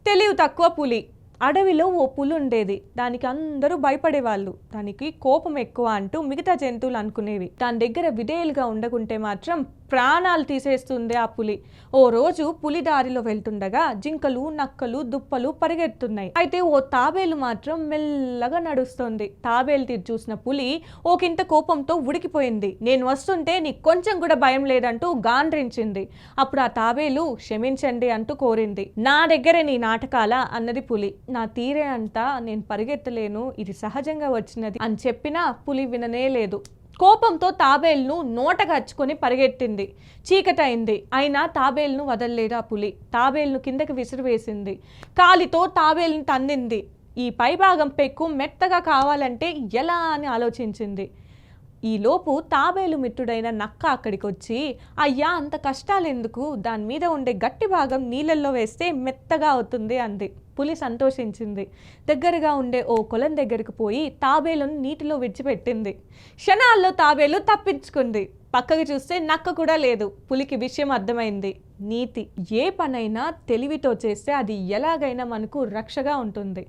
తెలివి తక్కువ పులి. అడవిలో ఓ పులి ఉండేది. దానికి అందరూ భయపడేవాళ్ళు. దానికి కోపం ఎక్కువ అంటూ మిగతా జంతువులు అనుకునేవి. దాని దగ్గర విధేయులుగా ఉండకుంటే మాత్రం ప్రాణాలు తీసేస్తుంది ఆ పులి. ఓ రోజు పులి దారిలో వెళ్తుండగా జింకలు, నక్కలు, దుప్పలు పరిగెడుతున్నాయి. అయితే ఓ తాబేలు మాత్రం మెల్లగా నడుస్తుంది. తాబేలు తీరు చూసిన పులి ఓకింత కోపంతో ఉడికిపోయింది. నేను వస్తుంటే నీకు కొంచెం కూడా భయం లేదంటూ గాండ్రించింది. అప్పుడు ఆ తాబేలు క్షమించండి అంటూ కోరింది. నా దగ్గరే నీ నాటకాల అన్నది పులి. నా తీరే అంతా నేను పరిగెత్తలేను, ఇది సహజంగా వచ్చినది అని చెప్పినా పులి విననే లేదు. కోపంతో తాబేలును నోటగచ్చుకొని పరిగెట్టింది. చీకటైంది. అయినా తాబేలును వదలలేదు ఆ పులి. తాబేలును కిందకి విసిరివేసింది. కాలితో తాబేలును తన్నింది. ఈ పైభాగం పెక్కు మెత్తగా కావాలంటే ఎలా అని ఆలోచించింది. ఈలోపు తాబేలు మిత్రుడైన నక్క అక్కడికి వచ్చి, అయ్యా అంత కష్టాలెందుకు, దాని మీద ఉండే గట్టి భాగం నీళ్ళల్లో వేస్తే మెత్తగా అవుతుంది అంది. పులి సంతోషించింది. దగ్గరగా ఉండే ఓ కొలం దగ్గరికి పోయి తాబేలును నీటిలో విడిచిపెట్టింది. క్షణాల్లో తాబేలు తప్పించుకుంది. పక్కకి చూస్తే నక్క కూడా లేదు. పులికి విషయం అర్థమైంది. నీతి: ఏ పనైనా తెలివితో చేస్తే అది ఎలాగైనా మనకు రక్షగా ఉంటుంది.